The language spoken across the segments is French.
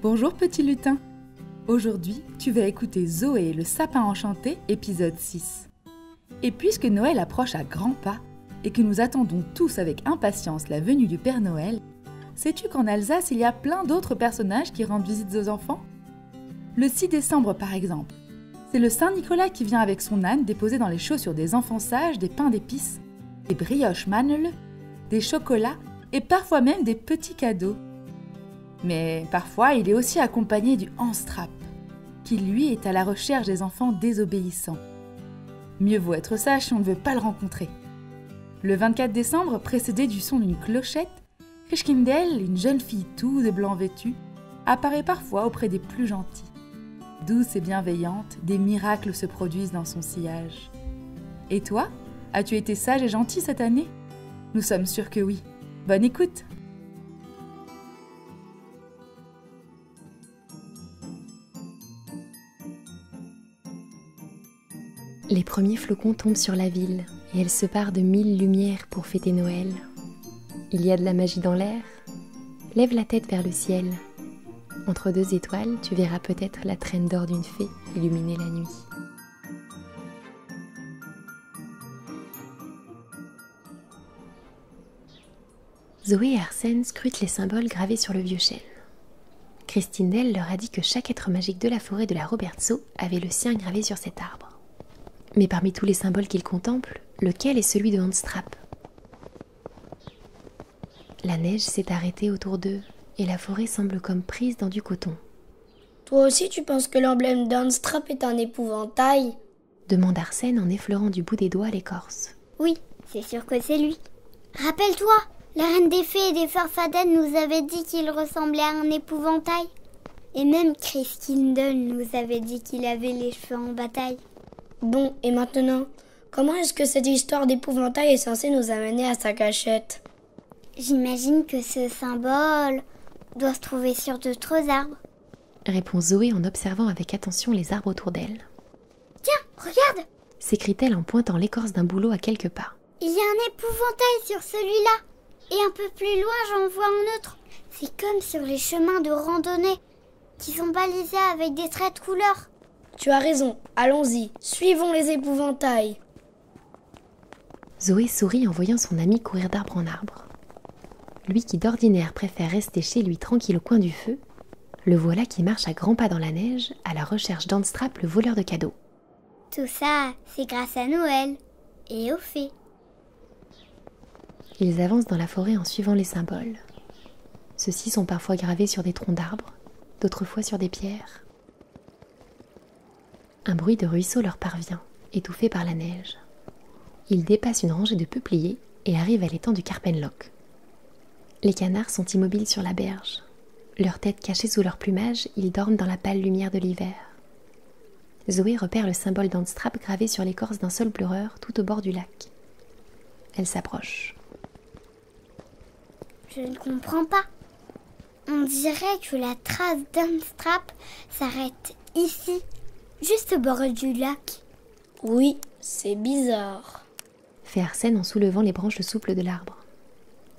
Bonjour petit lutin. Aujourd'hui, tu vas écouter Zoé et le sapin enchanté, épisode 6. Et puisque Noël approche à grands pas, et que nous attendons tous avec impatience la venue du Père Noël, sais-tu qu'en Alsace, il y a plein d'autres personnages qui rendent visite aux enfants ? Le 6 décembre par exemple, c'est le Saint Nicolas qui vient avec son âne déposer dans les chaussures des enfants sages des pains d'épices, des brioches Manele, des chocolats et parfois même des petits cadeaux. Mais parfois, il est aussi accompagné du Hans-Trapp, qui lui est à la recherche des enfants désobéissants. Mieux vaut être sage si on ne veut pas le rencontrer. Le 24 décembre, précédé du son d'une clochette, Christkindl, une jeune fille tout de blanc vêtue, apparaît parfois auprès des plus gentils. Douce et bienveillante, des miracles se produisent dans son sillage. Et toi, as-tu été sage et gentil cette année ? Nous sommes sûrs que oui. Bonne écoute ! Les premiers flocons tombent sur la ville et elle se part de 1000 lumières pour fêter Noël. Il y a de la magie dans l'air. Lève la tête vers le ciel. Entre deux étoiles, tu verras peut-être la traîne d'or d'une fée illuminer la nuit. Zoé et Arsène scrutent les symboles gravés sur le vieux chêne. Christkindl leur a dit que chaque être magique de la forêt de la Robertsau avait le sien gravé sur cet arbre. Mais parmi tous les symboles qu'ils contemplent, lequel est celui de Hans-Trapp ? La neige s'est arrêtée autour d'eux et la forêt semble comme prise dans du coton. Toi aussi tu penses que l'emblème d'Hans-Trapp est un épouvantail ? Demande Arsène en effleurant du bout des doigts l'écorce. Oui, c'est sûr que c'est lui. Rappelle-toi, la reine des fées et des farfadènes nous avait dit qu'il ressemblait à un épouvantail. Et même Christkindl nous avait dit qu'il avait les cheveux en bataille. Bon, et maintenant, comment est-ce que cette histoire d'épouvantail est censée nous amener à sa cachette ? J'imagine que ce symbole doit se trouver sur d'autres arbres. Répond Zoé en observant avec attention les arbres autour d'elle. Tiens, regarde ! S'écrie-t-elle en pointant l'écorce d'un bouleau à quelques pas. Il y a un épouvantail sur celui-là. Et un peu plus loin, j'en vois un autre. C'est comme sur les chemins de randonnée qui sont balisés avec des traits de couleur. Tu as raison, allons-y, suivons les épouvantails. Zoé sourit en voyant son ami courir d'arbre en arbre. Lui qui d'ordinaire préfère rester chez lui tranquille au coin du feu, le voilà qui marche à grands pas dans la neige à la recherche d'Hans-Trapp, le voleur de cadeaux. Tout ça, c'est grâce à Noël et aux fées. Ils avancent dans la forêt en suivant les symboles. Ceux-ci sont parfois gravés sur des troncs d'arbres, d'autres fois sur des pierres. Un bruit de ruisseau leur parvient, étouffé par la neige. Ils dépassent une rangée de peupliers et arrivent à l'étang du Karpenloch. Les canards sont immobiles sur la berge. Leurs têtes cachées sous leur plumage, ils dorment dans la pâle lumière de l'hiver. Zoé repère le symbole d'Hans-Trapp gravé sur l'écorce d'un saule pleureur tout au bord du lac. Elle s'approche. Je ne comprends pas. On dirait que la trace d'Hans-Trapp s'arrête ici, juste au bord du lac. Oui, c'est bizarre. Fait Arsène en soulevant les branches souples de l'arbre.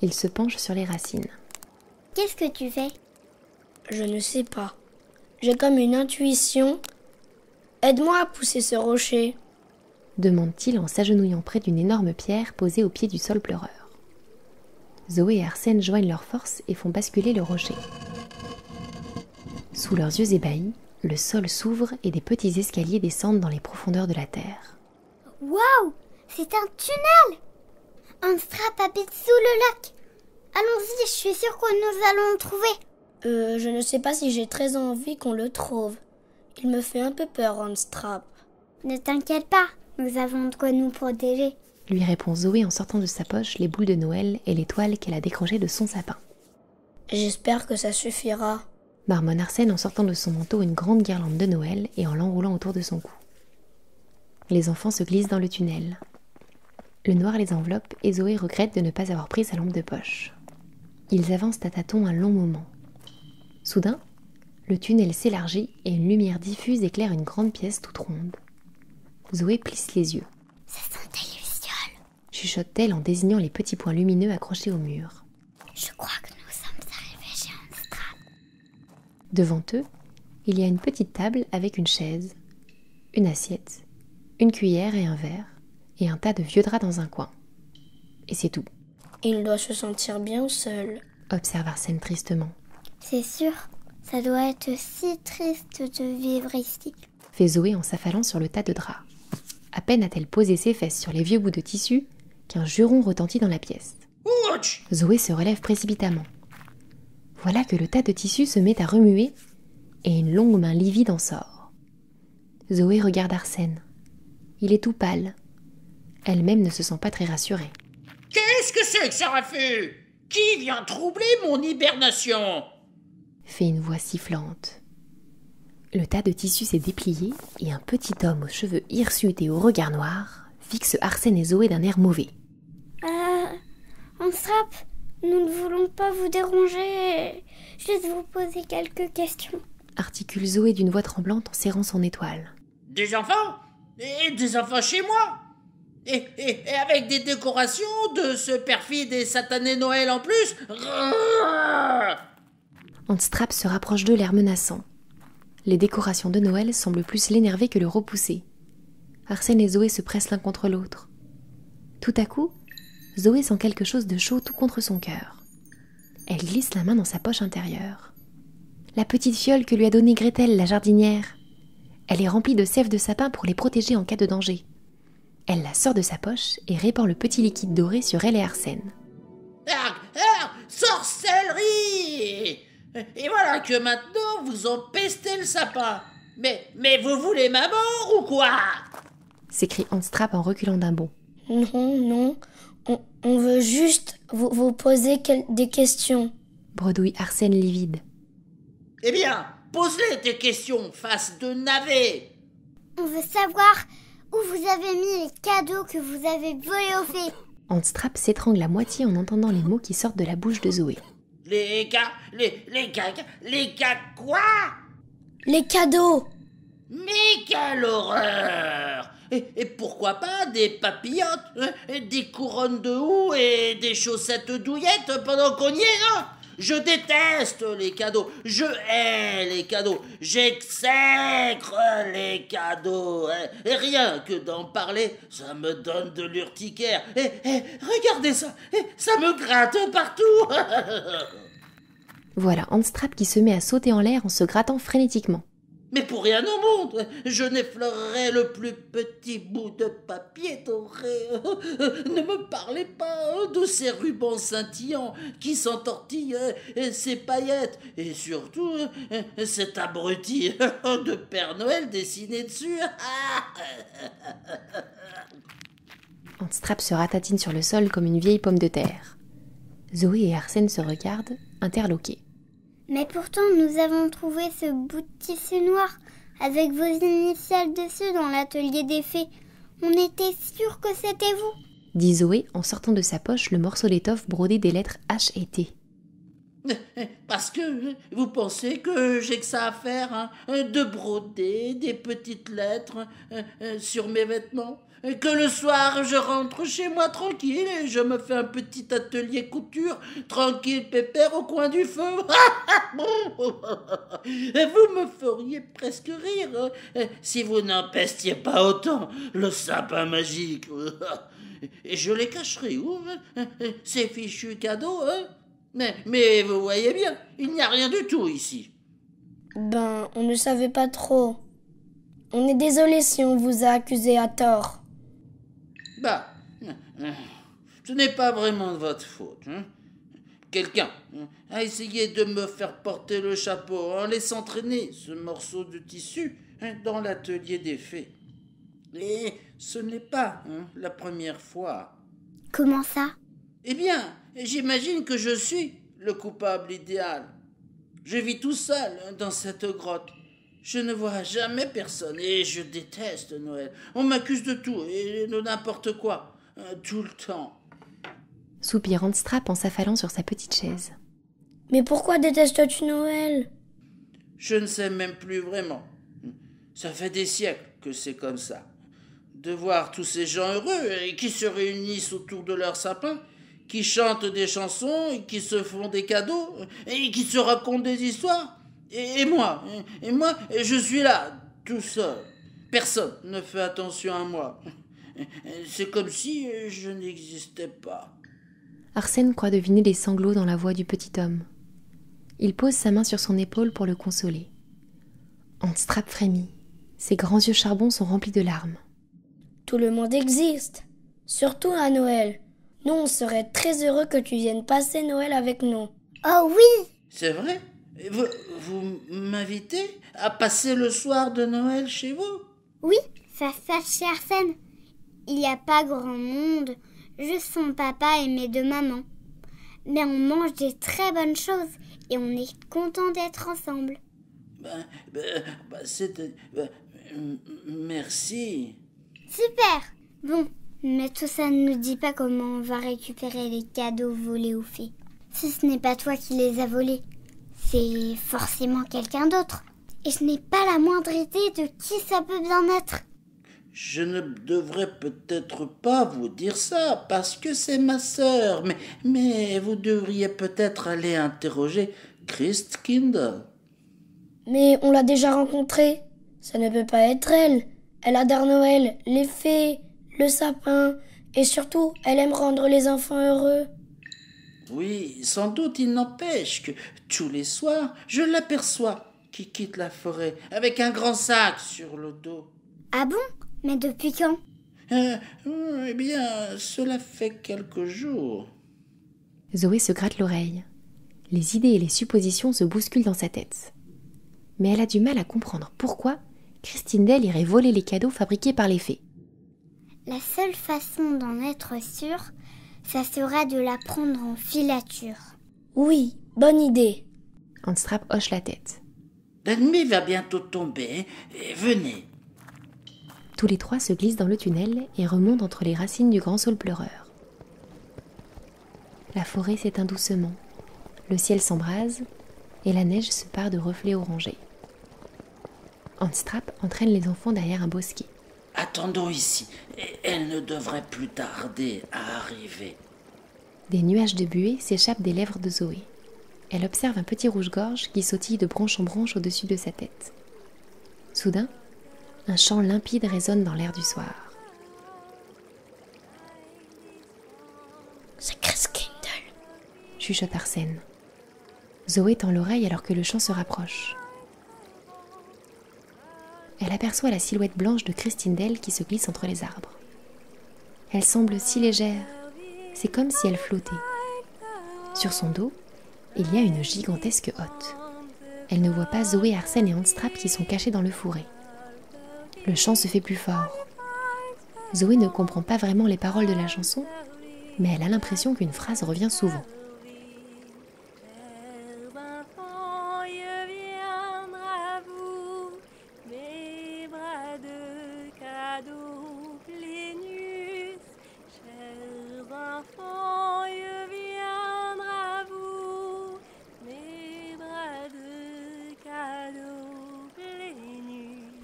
Il se penche sur les racines. Qu'est-ce que tu fais ? Je ne sais pas. J'ai comme une intuition. Aide-moi à pousser ce rocher. Demande-t-il en s'agenouillant près d'une énorme pierre posée au pied du saule pleureur. Zoé et Arsène joignent leurs forces et font basculer le rocher. Sous leurs yeux ébahis, le sol s'ouvre et des petits escaliers descendent dans les profondeurs de la terre. Waouh ! C'est un tunnel ! Hans-Trapp habite sous le lac. Allons-y, je suis sûre que nous allons le trouver. Je ne sais pas si j'ai très envie qu'on le trouve. Il me fait un peu peur, Hans-Trapp. Ne t'inquiète pas, nous avons de quoi nous protéger. Lui répond Zoé en sortant de sa poche les boules de Noël et l'étoile qu'elle a décrochée de son sapin. J'espère que ça suffira. Marmonne Arsène en sortant de son manteau une grande guirlande de Noël et en l'enroulant autour de son cou. Les enfants se glissent dans le tunnel. Le noir les enveloppe et Zoé regrette de ne pas avoir pris sa lampe de poche. Ils avancent à tâtons un long moment. Soudain, le tunnel s'élargit et une lumière diffuse éclaire une grande pièce toute ronde. Zoé plisse les yeux. Ça sent des lucioles, chuchote-t-elle en désignant les petits points lumineux accrochés au mur. Je crois que nous sommes arrivés chez Hans-Trapp. Devant eux, il y a une petite table avec une chaise, une assiette, une cuillère et un verre, et un tas de vieux draps dans un coin. Et c'est tout, Il doit se sentir bien seul. observe Arsène tristement. C'est sûr, ça doit être si triste de vivre ici. Fait Zoé en s'affalant sur le tas de draps. À peine a-t-elle posé ses fesses sur les vieux bouts de tissu qu'un juron retentit dans la pièce. Ouch! Zoé se relève précipitamment. Voilà que le tas de tissu se met à remuer et une longue main livide en sort. Zoé regarde Arsène. Il est tout pâle. Elle-même ne se sent pas très rassurée. Qu'est-ce que c'est que ça a fait? Qui vient troubler mon hibernation? Fait une voix sifflante. Le tas de tissu s'est déplié et un petit homme aux cheveux hirsutes et au regard noir fixe Arsène et Zoé d'un air mauvais. Anstrap, nous ne voulons pas vous déranger, juste vous poser quelques questions. Articule Zoé d'une voix tremblante en serrant son étoile. Des enfants? Et des enfants chez moi? Et avec des décorations de ce perfide et satané Noël en plus? Anstrap se rapproche d'eux, l'air menaçant. Les décorations de Noël semblent plus l'énerver que le repousser. Arsène et Zoé se pressent l'un contre l'autre. Tout à coup, Zoé sent quelque chose de chaud tout contre son cœur. Elle glisse la main dans sa poche intérieure. La petite fiole que lui a donnée Gretel, la jardinière. Elle est remplie de sève de sapin pour les protéger en cas de danger. Elle la sort de sa poche et répand le petit liquide doré sur elle et Arsène. Sorcellerie! Et voilà que maintenant vous empestez le sapin. Mais vous voulez ma mort ou quoi? S'écrie Anstrap en reculant d'un bond. Non, on veut juste vous poser des questions. Bredouille Arsène livide. Eh bien, pose-les tes questions, face de navet. On veut savoir où vous avez mis les cadeaux que vous avez volés aux fées. Anstrap s'étrangle à moitié en entendant les mots qui sortent de la bouche de Zoé. Les gars, quoi? Les cadeaux! Mais quelle horreur! Et pourquoi pas des papillotes, hein, des couronnes de houx et des chaussettes douillettes pendant qu'on y est, hein? Je déteste les cadeaux, je hais les cadeaux, j'exècre les cadeaux. Hein. Et rien que d'en parler, ça me donne de l'urticaire. Et regardez ça, ça me gratte partout. Voilà Anstrap qui se met à sauter en l'air en se grattant frénétiquement. Mais pour rien au monde, je n'effleurerai le plus petit bout de papier doré. Ne me parlez pas de ces rubans scintillants qui s'entortillent, ces paillettes, et surtout cet abruti de Père Noël dessiné dessus. Anstrap se ratatine sur le sol comme une vieille pomme de terre. Zoé et Arsène se regardent, interloqués. Mais pourtant, nous avons trouvé ce bout de tissu noir avec vos initiales dessus dans l'atelier des fées. On était sûrs que c'était vous. Dit Zoé en sortant de sa poche le morceau d'étoffe brodé des lettres H et T. Parce que vous pensez que j'ai que ça à faire, hein, de broder des petites lettres sur mes vêtements, que le soir je rentre chez moi tranquille et je me fais un petit atelier couture, tranquille pépère au coin du feu. Vous me feriez presque rire si vous n'empestiez pas autant le sapin magique. Et je les cacherai où, ces fichus cadeaux, hein? Mais vous voyez bien, il n'y a rien du tout ici. Ben, on ne savait pas trop. On est désolé si on vous a accusé à tort. Bah, ce n'est pas vraiment de votre faute. Hein. Quelqu'un a essayé de me faire porter le chapeau en laissant traîner ce morceau de tissu dans l'atelier des fées. Et ce n'est pas la première fois. Comment ça? Eh bien, j'imagine que je suis le coupable idéal. Je vis tout seul dans cette grotte. Je ne vois jamais personne et je déteste Noël. On m'accuse de tout et de n'importe quoi, tout le temps. Soupire Anstrap en s'affalant sur sa petite chaise. Mais pourquoi détestes-tu Noël? Je ne sais même plus vraiment. Ça fait des siècles que c'est comme ça. De voir tous ces gens heureux et qui se réunissent autour de leur sapin, qui chantent des chansons, et qui se font des cadeaux, et qui se racontent des histoires. Et moi, je suis là, tout seul. Personne ne fait attention à moi. C'est comme si je n'existais pas. Arsène croit deviner les sanglots dans la voix du petit homme. Il pose sa main sur son épaule pour le consoler. Handstrap frémit. Ses grands yeux charbon sont remplis de larmes. Tout le monde existe, surtout à Noël. Nous, on serait très heureux que tu viennes passer Noël avec nous. Oh oui! C'est vrai? Vous m'invitez à passer le soir de Noël chez vous? Oui, ça se passe chez Arsène. Il n'y a pas grand monde, juste son papa et mes deux mamans. Mais on mange des très bonnes choses et on est content d'être ensemble. Merci. Super! Bon, mais tout ça ne nous dit pas comment on va récupérer les cadeaux volés aux fées. Si ce n'est pas toi qui les as volés, c'est forcément quelqu'un d'autre. Et je n'ai pas la moindre idée de qui ça peut bien être. Je ne devrais peut-être pas vous dire ça, parce que c'est ma sœur, mais vous devriez peut-être aller interroger Christkindl. Mais on l'a déjà rencontrée. Ça ne peut pas être elle. Elle adore Noël, les fées, le sapin, et surtout, elle aime rendre les enfants heureux. Oui, sans doute, il n'empêche que tous les soirs, je l'aperçois qui quitte la forêt avec un grand sac sur le dos. Ah bon? Mais depuis quand? Eh bien, cela fait quelques jours. Zoé se gratte l'oreille. Les idées et les suppositions se bousculent dans sa tête. Mais elle a du mal à comprendre pourquoi Christindel irait voler les cadeaux fabriqués par les fées. La seule façon d'en être sûre, ça sera de la prendre en filature. Oui, bonne idée. Handstrap hoche la tête. La nuit va bientôt tomber, et venez. Tous les trois se glissent dans le tunnel et remontent entre les racines du grand saule pleureur. La forêt s'éteint doucement, le ciel s'embrase et la neige se pare de reflets orangés. Handstrap entraîne les enfants derrière un bosquet. Attendons ici, elle ne devrait plus tarder à arriver. Des nuages de buée s'échappent des lèvres de Zoé. Elle observe un petit rouge-gorge qui sautille de branche en branche au-dessus de sa tête. Soudain, un chant limpide résonne dans l'air du soir. C'est Christkindl, chuchote Arsène. Zoé tend l'oreille alors que le chant se rapproche. Elle aperçoit la silhouette blanche de Christindel qui se glisse entre les arbres. Elle semble si légère, c'est comme si elle flottait. Sur son dos, il y a une gigantesque hotte. Elle ne voit pas Zoé, Arsène et Handstrap qui sont cachés dans le fourré. Le chant se fait plus fort. Zoé ne comprend pas vraiment les paroles de la chanson, mais elle a l'impression qu'une phrase revient souvent.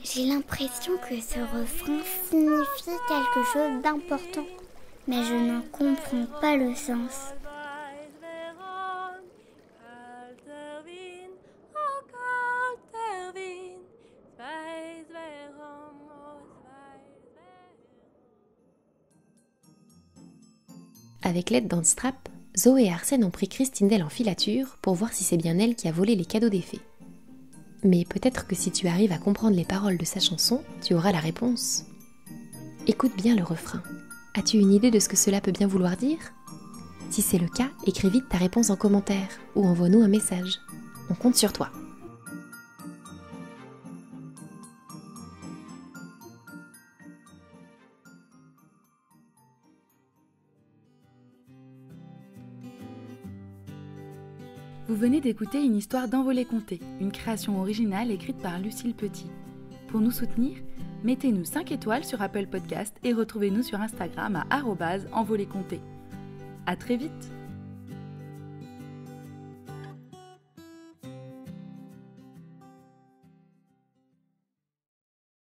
J'ai l'impression que ce refrain signifie quelque chose d'important, mais je n'en comprends pas le sens. Avec l'aide d'Handstrap, Zoé et Arsène ont pris Christindel en filature pour voir si c'est bien elle qui a volé les cadeaux des fées. Mais peut-être que si tu arrives à comprendre les paroles de sa chanson, tu auras la réponse. Écoute bien le refrain. As-tu une idée de ce que cela peut bien vouloir dire? Si c'est le cas, écris vite ta réponse en commentaire ou envoie-nous un message. On compte sur toi. Vous venez d'écouter une histoire d'Envolée Conté, une création originale écrite par Lucille Petit. Pour nous soutenir, mettez-nous 5 étoiles sur Apple Podcast et retrouvez-nous sur Instagram à @envoléconté. À très vite!